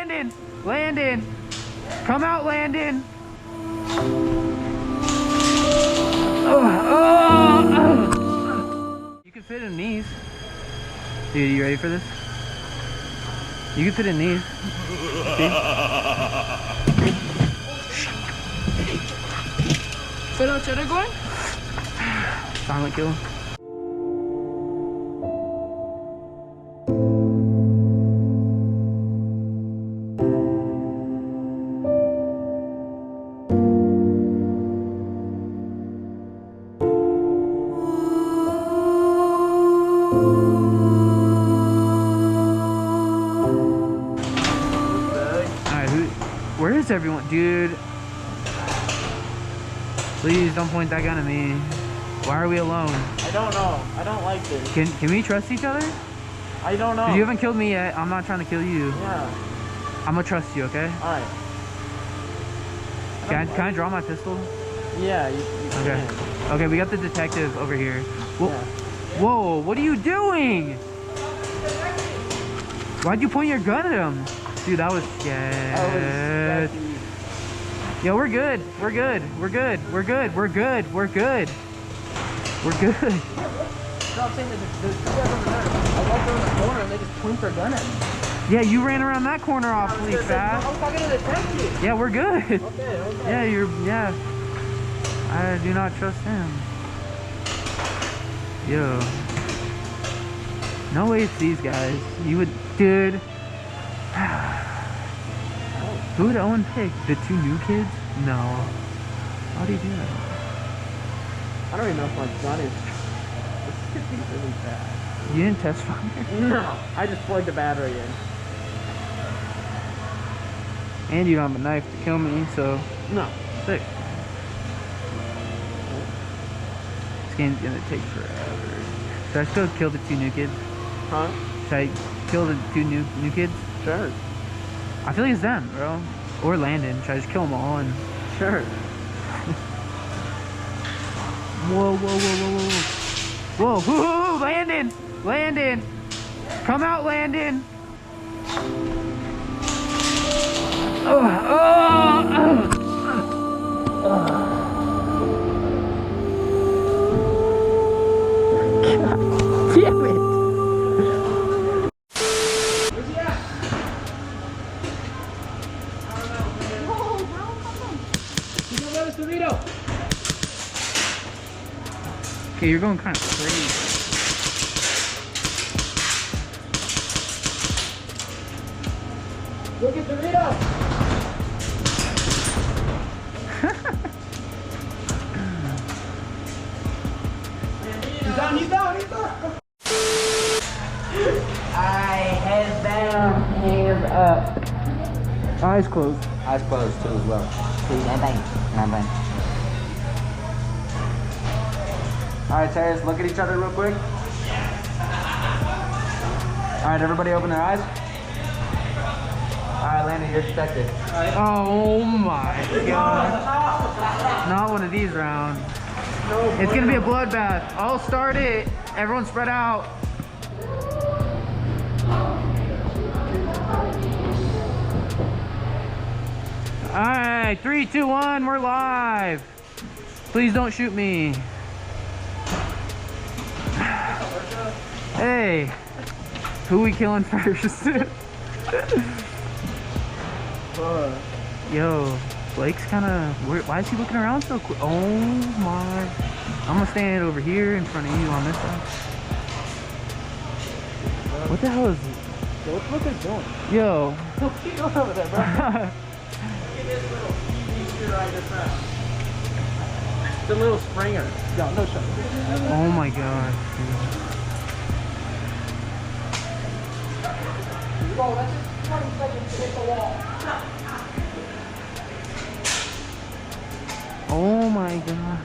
Landon! Landon! Come out, Landon! You can fit in these. Dude, you ready for this? You can fit in these. See? Fit out the going? Silent kill. Where is everyone? Dude, please don't point that gun at me. Why are we alone? I don't know. I don't like this. Can we trust each other? I don't know. You haven't killed me yet. I'm not trying to kill you. Yeah. I'm gonna trust you, okay? Alright. Can I draw my pistol? Yeah, you okay. can. Okay, we got the detective over here. Whoa, Yeah. whoa, what are you doing? Why'd you point your gun at him? Dude, that was scared. Yo, we're good. We're good. We're good. We're good. We're good. We're good. We're good. No, I'm saying that there's two guys over there. I walked around the corner and they just point their gun at me. Yeah, you ran around that corner awfully fast. I'm talking to the detective. Yeah, we're good. Okay. Yeah, I do not trust him. Yo. No way it's these guys. You would, dude. Who would Owen pick? The two new kids? No. How do you do that? I don't even know if my gun is. This could be really bad. You didn't test fire? No. I just plugged the battery in. And you don't have a knife to kill me, so. No. Sick. This game's gonna take forever. Should I still kill the two new kids? Huh? Should I kill the two new kids? Sure. I feel like it's them, bro. Or Landon. Should I just kill them all and... Sure. Whoa, whoa, whoa, whoa, whoa. Whoa, whoa, Landon! Landon! Come out, Landon! Damn it! Okay, you're going kind of crazy. Go get Dorito! He's down! Alright, heads down, hands up. Eyes closed. Eyes closed too as well. Please, and bang. Alright, Terrence, look at each other real quick. Alright, everybody open their eyes. Alright, Landon, you're detected. Oh my god. Not one of these rounds. It's gonna be a bloodbath. I'll start it. Everyone spread out. Alright, 3, 2, 1, we're live. Please don't shoot me. Hey, who we killing first? Yo, Blake's kind of, why is he looking around so quick? Oh my. I'm gonna stand over here in front of you on this side. What the hell is this? Yo, what they're doing? Yo. Keep going over there, bro. Look at this little shooter right this round. It's a little Springer. Yo, no shot. Oh my god. Bro, that's just 20 seconds to hit the wall. Oh my god.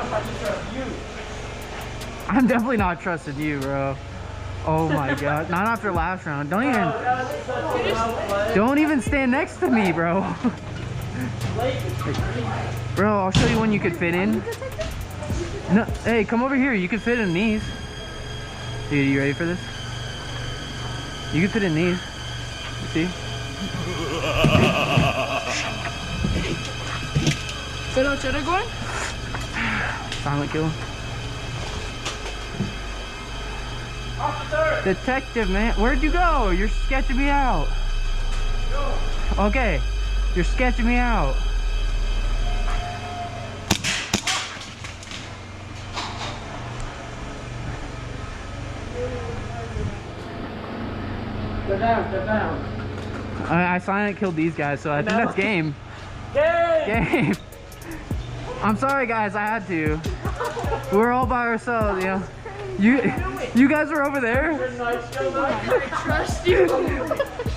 if I can trust you. I'm definitely not trusting you, bro. Oh my god. Not after last round. Don't even stand next to me, bro. Bro, I'll show you one you could fit in. No, hey, come over here. You could fit in these. Dude, you ready for this? You could fit in these. You see? Should I go in? Silent kill. Officer! Detective, man. Where'd you go? You're sketching me out. Okay. You're sketching me out. Get down, get down. I silent killed these guys, so I think that's game. Game! I'm sorry, guys. I had to. We're all by ourselves, you know. You guys were over there. I trust you.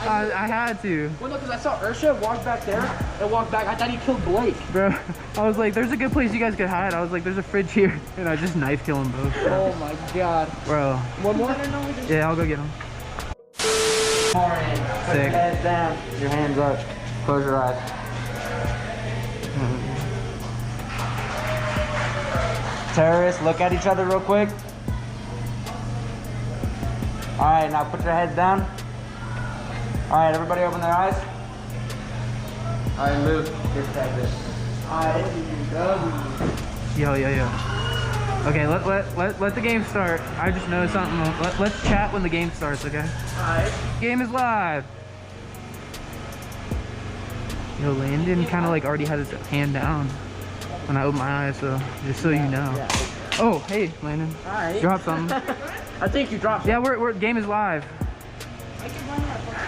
I had to. Well, no, because I saw Ertia walk back there and walk back. I thought he killed Blake. Bro, I was like, there's a good place you guys could hide. I was like, there's a fridge here. And I just knife kill them both. Oh my god. Bro. One more? Yeah, I'll go get them. Put your head down, your hands up, close your eyes. Terrorists, look at each other real quick. Alright, now put your heads down. Alright, everybody open their eyes. Alright, Luke, get detected. Alright, Yo. Okay, let the game start. I just know something. Let's chat when the game starts, okay? Alright. Game is live. Yo, Landon kind of like already had his hand down when I opened my eyes, so just so you know. Yeah. Oh, hey, Landon. Alright. Drop something. I think you dropped Yeah, we're game is live.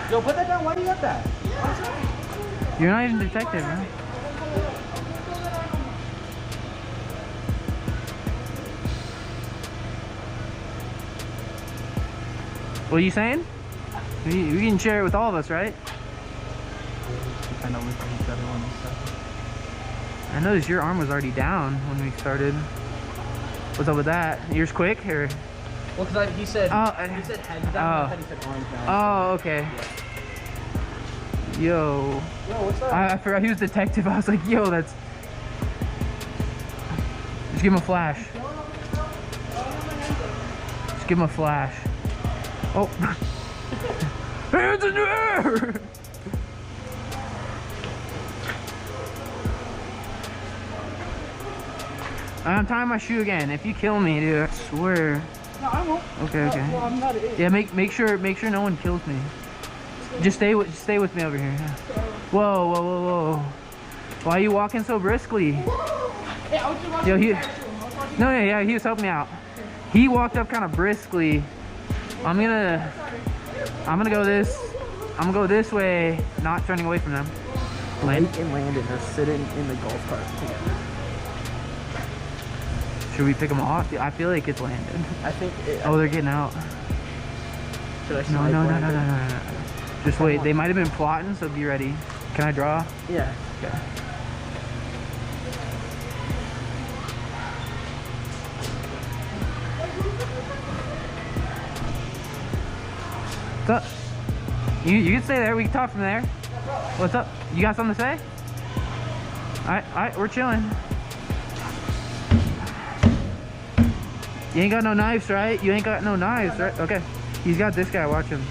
Yo, put that down. Why do you got that? You're not even detective, man. What are you saying? We can share it with all of us, right? I know we from each other when we started. I noticed your arm was already down when we started. What's up with that? Yours quick or? Well, because he said heads down. Oh. I thought he said arms down. Oh, okay. Yo. Yo, what's up? I forgot he was detective. I was like, yo, that's. Just give him a flash. Just give him a flash. Oh. Hands in the air! I'm tying my shoe again. If you kill me, dude, I swear. No, I won't. Okay. Well, I'm not an idiot. Yeah, make sure no one kills me. Just stay with me over here. Yeah. Whoa. Why are you walking so briskly? Hey, I was just watching Yo, the action. yeah, he was helping me out. He walked up kind of briskly. I'm gonna go this way, not turning away from them. Blake and Landon are sitting in the golf cart together. Should we pick them off? I feel like it's Landon. I think. Oh, they're getting out. Should I No. snipe Landon? Just wait. They might have been plotting, so be ready. Can I draw? Yeah. Okay. What's up? You can stay there. We can talk from there. What's up? You got something to say? Alright, we're chilling. You ain't got no knives, right? You ain't got no knives, right? Okay. He's got this guy. Watch him.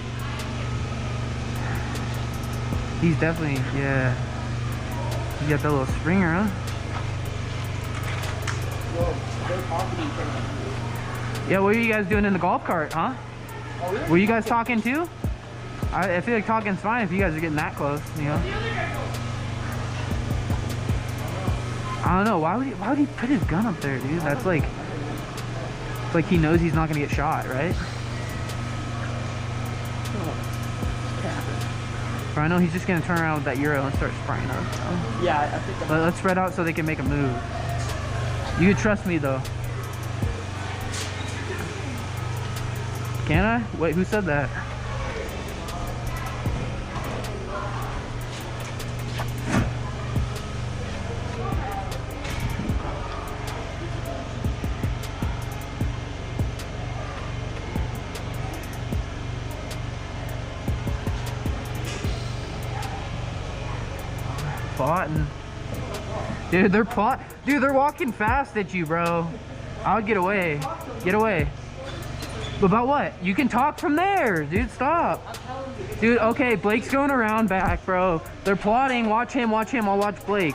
He's definitely, yeah. You got that little springer, huh? Yeah, what are you guys doing in the golf cart, huh? Oh, really? Were you guys talking too? I feel like talking's fine if you guys are getting that close, you know? I don't know. Why would he put his gun up there, dude? That's like, it's like he knows he's not gonna get shot, right? Or I know he's just gonna turn around with that Euro and start spraying up. You know? Yeah, I think. Let's spread out so they can make a move. You can trust me though. Can I? Wait, who said that? plotting. Dude, they're Dude, they're walking fast at you, bro. I would get away. Get away. About what? You can talk from there, dude. Stop. Dude, okay, Blake's going around back, bro. They're plotting. Watch him. Watch him. I'll watch Blake.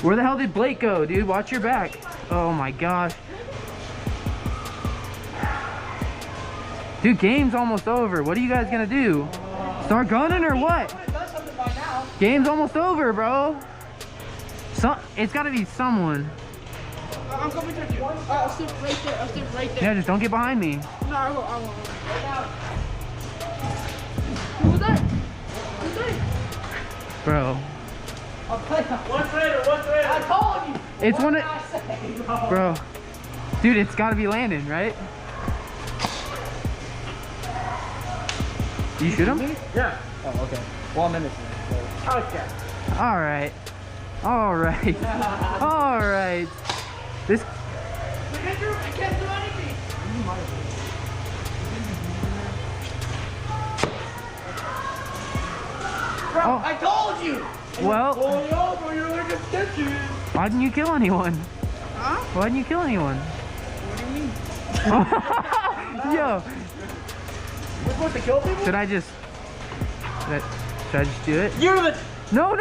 Where the hell did Blake go, dude? Watch your back. Oh my gosh. Dude, game's almost over. What are you guys gonna do? Start gunning or what? Game's almost over, bro. It's gotta be someone. I'm coming to you. I'll sit right there. I'll sit right there. Yeah, just don't get behind me. No, I won't. Who's that? Who's that? Bro. One traitor. I told you. It's one of... Bro. Dude, it's gotta be Landon, right? You shoot him? Yeah. Oh, okay. 1 minute. Okay. Alright. Alright. Alright. This... I can't do anything. Bro, Oh. I told you. Well, Over, you're like a stitches. why didn't you kill anyone? Huh? Why didn't you kill anyone? What do you mean? Yo, We're supposed to kill people? should I just do it? You're the... No,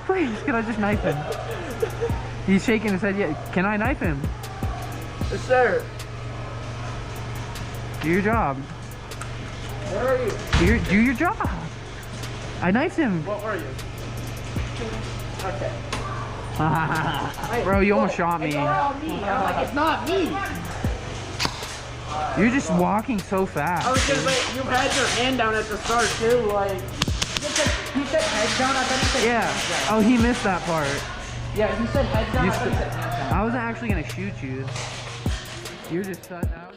please, can I just knife him? He's shaking his head. Yeah, can I knife him? Yes, sir. Do your job. Where are you? Do your job. I knifed him. What are you? Okay. Bro, you almost shot me. It's all me. I was like, it's not me. You're just walking so fast. I was just like, you had your hand down at the start too, like. He said head down, I thought he said Yeah. Oh, he missed that part. Yeah, he said head down, I thought he said hand down. I wasn't actually gonna shoot you. You're just shutting out.